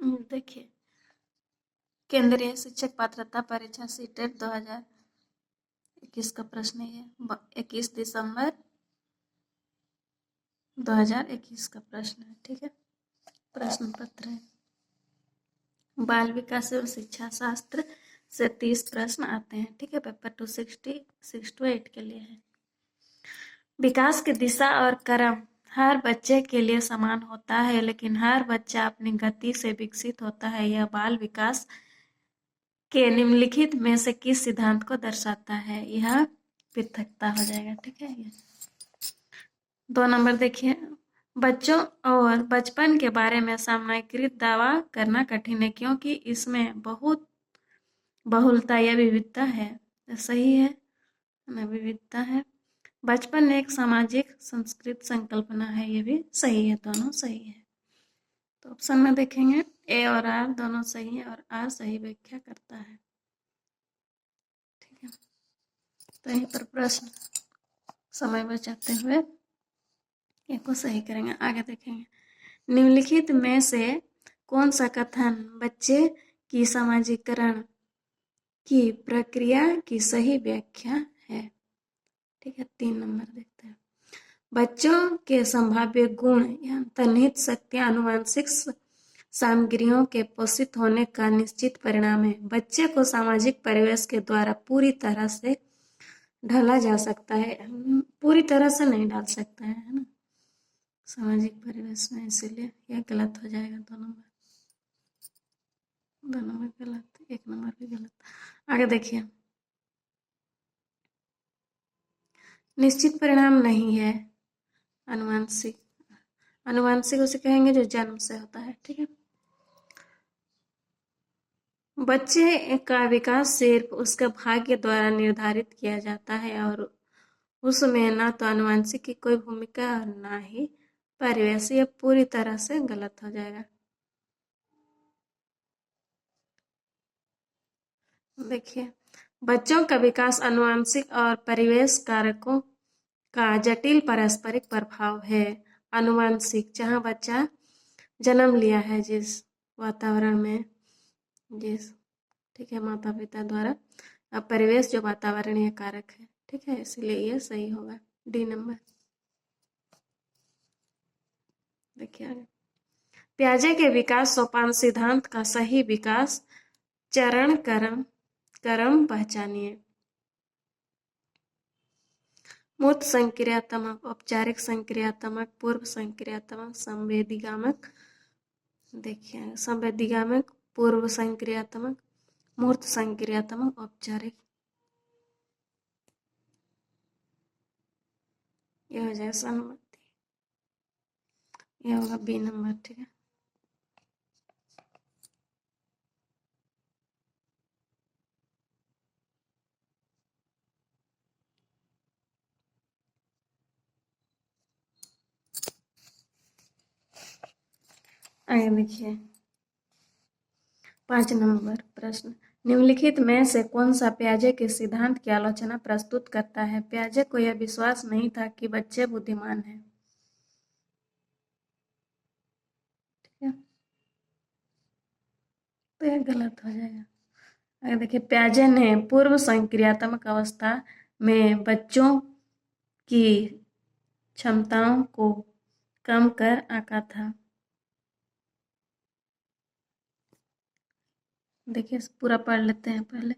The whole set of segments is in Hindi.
देखिए, केंद्रीय शिक्षक पात्रता परीक्षा सीटेट 2021 का प्रश्न है। 21 दिसंबर 2021 का प्रश्न है। ठीक है, प्रश्न पत्र है। बाल विकास एवं शिक्षा शास्त्र से 30 प्रश्न आते हैं। ठीक है, पेपर 260 के लिए है। विकास की दिशा और क्रम हर बच्चे के लिए समान होता है, लेकिन हर बच्चा अपनी गति से विकसित होता है। यह बाल विकास के निम्नलिखित में से किस सिद्धांत को दर्शाता है? यह पृथकता हो जाएगा। ठीक है, 2 नंबर देखिए, बच्चों और बचपन के बारे में सामान्यीकृत दावा करना कठिन है क्योंकि इसमें बहुत बहुलता या विविधता है। सही है ना, विविधता है। बचपन एक सामाजिक संस्कृत संकल्पना है, ये भी सही है, दोनों सही है। तो ऑप्शन में देखेंगे ए और आर दोनों सही है और आर सही व्याख्या करता है। ठीक है, तो यहीं पर प्रश्न समय बचाते हुए एक को सही करेंगे। आगे देखेंगे, निम्नलिखित में से कौन सा कथन बच्चे की सामाजिकरण की प्रक्रिया की सही व्याख्या है? ठीक है, 3 नंबर देखते हैं। बच्चों के संभाव्य गुण या अंतर्निहित शक्तियां आनुवंशिक सामग्रियों के पोषित होने का निश्चित परिणाम है। बच्चे को सामाजिक परिवेश के द्वारा पूरी तरह से ढाला जा सकता है, पूरी तरह से नहीं डाल सकता है ना सामाजिक परिवेश में, इसीलिए यह गलत हो जाएगा। 2 नंबर गलत, 1 नंबर भी गलत। आगे देखिए, निश्चित परिणाम नहीं है, अनुवांशिक। अनुवांशिक उसे कहेंगे जो जन्म से होता है। ठीक है, बच्चे का विकास सिर्फ उसके भाग्य द्वारा निर्धारित किया जाता है और उसमें ना तो अनुवांशिक की कोई भूमिका और ना ही परिवेश। यह पूरी तरह से गलत हो जाएगा। देखिए, बच्चों का विकास अनुवांशिक और परिवेश कारकों का जटिल पारस्परिक प्रभाव है। अनुवांशिक, जहाँ बच्चा जन्म लिया है जिस वातावरण में, जिस ठीक है माता पिता द्वारा, अब परिवेश जो वातावरणीय कारक है। ठीक है, इसलिए ये सही होगा, डी नंबर। देखिए आगे, पियाजे के विकास सोपान सिद्धांत का सही विकास चरण क्रम पहचानिए। मूर्त संक्रियात्मक, औपचारिक संक्रियात्मक, पूर्व संक्रियात्मक, संवेदीगामक। देखिए, संवेदीगामक, पूर्व संक्रियात्मक, मूर्त संक्रियात्मक, औपचारिक। यह हो जाएगा सहमति, यह होगा बी नंबर। ठीक है, आगे देखिए, 5 नंबर प्रश्न, निम्नलिखित में से कौन सा पियाजे के सिद्धांत की आलोचना प्रस्तुत करता है? पियाजे को यह विश्वास नहीं था कि बच्चे बुद्धिमान हैं। ठीक है, तो यह गलत हो जाएगा। आगे देखिए, पियाजे ने पूर्व संक्रियात्मक अवस्था में बच्चों की क्षमताओं को कम कर आंका था। देखिए, पूरा पढ़ लेते हैं पहले।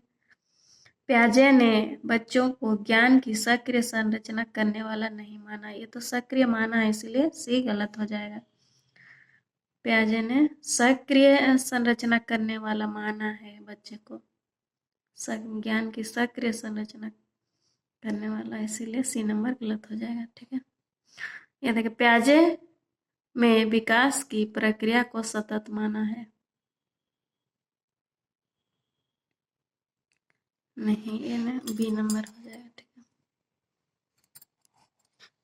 पियाजे ने बच्चों को ज्ञान की सक्रिय संरचना करने वाला नहीं माना। ये तो सक्रिय माना है, इसलिए सी गलत हो जाएगा। पियाजे ने सक्रिय संरचना करने वाला माना है बच्चे को, ज्ञान की सक्रिय संरचना करने वाला, इसीलिए सी नंबर गलत हो जाएगा। ठीक है, ये देखिए, पियाजे में विकास की प्रक्रिया को सतत माना है। नहीं, ये ना बी नंबर हो जाएगा। ठीक है,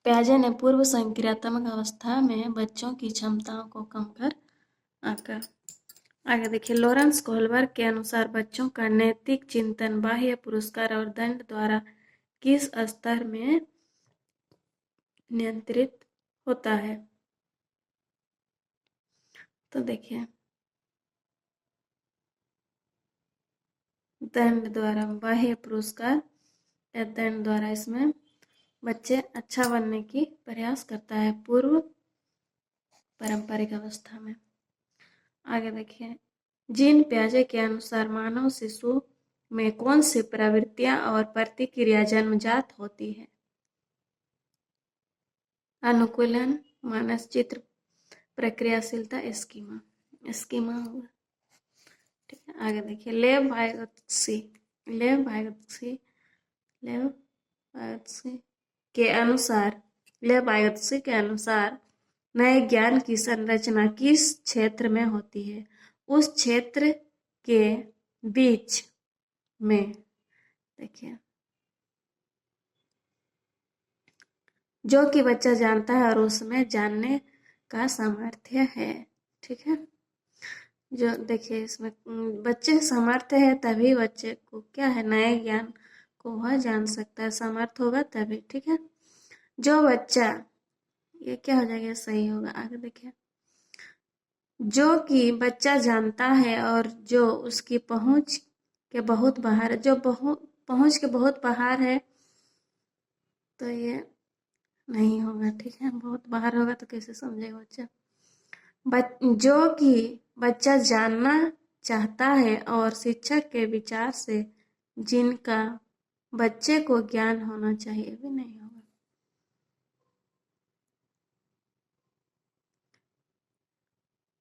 पियाजे ने पूर्व संक्रियात्मक अवस्था में बच्चों की क्षमताओं को कम कर आंका। आगे देखिए, लॉरेंस कोहलबर्ग के अनुसार बच्चों का नैतिक चिंतन बाह्य पुरस्कार और दंड द्वारा किस स्तर में नियंत्रित होता है? तो देखिए, दंड द्वारा, बाह्य पुरस्कार या दंड द्वारा इसमें बच्चे अच्छा बनने की प्रयास करता है पूर्व पारंपरिक अवस्था में। आगे देखिए, जीन पियाजे के अनुसार मानव शिशु में कौन सी प्रवृत्तियां और प्रतिक्रिया जन्मजात होती है? अनुकूलन, मानसचित्र, प्रक्रियाशीलता, स्कीमा। स्कीमा होगा, ठीक है। आगे देखिए, लैब बायोप्सी के अनुसार नए ज्ञान की संरचना किस क्षेत्र में होती है? उस क्षेत्र के बीच में, देखिए, जो कि बच्चा जानता है और उसमें जानने का सामर्थ्य है, ठीक है। जो देखिए इसमें बच्चे सामर्थ्य है तभी बच्चे को क्या है, नए ज्ञान को वह जान सकता है, सामर्थ्य होगा तभी, ठीक है। जो बच्चा, ये क्या हो जाएगा, सही होगा। आगे देखिए, जो कि बच्चा जानता है और जो उसकी पहुंच के बहुत बाहर, जो पहुंच के बहुत बाहर है, तो ये नहीं होगा, ठीक है। बहुत बाहर होगा तो कैसे समझेगा बच्चा। जो कि बच्चा जानना चाहता है और शिक्षक के विचार से जिनका बच्चे को ज्ञान होना चाहिए, भी नहीं होगा।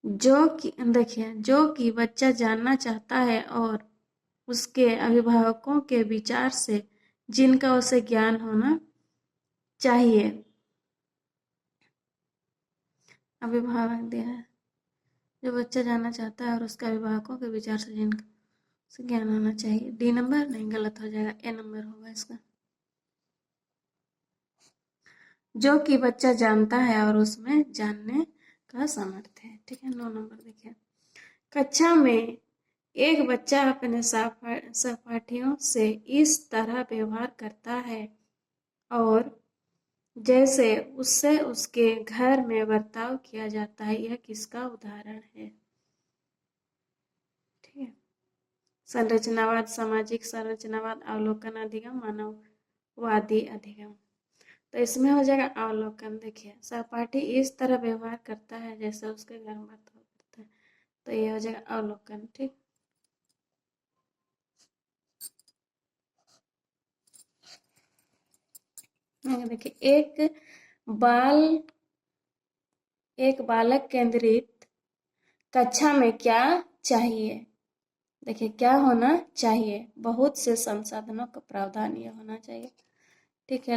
जो कि देखिए, जो कि बच्चा जानना चाहता है और उसके अभिभावकों के विचार से जिनका उसे ज्ञान होना चाहिए, अभिभावक दिया है। जो बच्चा जानना चाहता है और उसके अभिभावकों के विचार से जिनका उसे ज्ञान होना चाहिए। डी नंबर नहीं, गलत हो जाएगा, ए नंबर होगा इसका। जो कि बच्चा जानता है और उसमें जानने का सामर्थ्य है, ठीक है। 9 नंबर देखिए, कक्षा में एक बच्चा अपने सहपाठियों से इस तरह व्यवहार करता है और जैसे उससे उसके घर में बर्ताव किया जाता है, यह किसका उदाहरण है? ठीक है। संरचनावाद, सामाजिक संरचनावाद, अवलोकन अधिगम, मानववादी अधिगम। तो इसमें हो जाएगा अवलोकन। देखिए, सहपाठी इस तरह व्यवहार करता है जैसे उसके घर में बर्ताव करता है, तो ये हो जाएगा अवलोकन, ठीक। देखिए, एक बालक केंद्रित कक्षा में क्या चाहिए? देखिए, क्या होना चाहिए? बहुत से संसाधनों का प्रावधान ये होना चाहिए, ठीक है।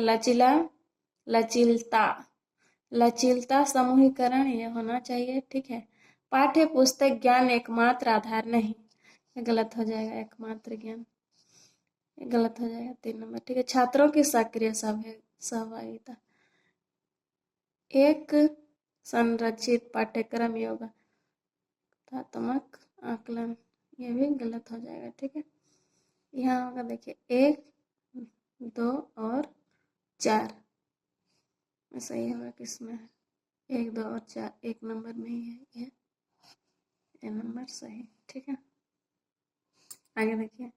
लचीलता, समूहीकरण ये होना चाहिए, ठीक है। पाठ्य पुस्तक ज्ञान एकमात्र आधार नहीं, ये गलत हो जाएगा, एकमात्र ज्ञान ये गलत हो जाएगा, 3 नंबर, ठीक है। छात्रों की सक्रिय सहभागिता, एक संरचित पाठ्यक्रम योगा, तथात्मक आकलन, ये भी गलत हो जाएगा, ठीक है। यहाँ होगा, देखिए, 1, 2 और 4 सही होगा, किसमें है? 1, 2 और 4 1 नंबर में ही है, ये नंबर सही, ठीक है। आगे देखिए,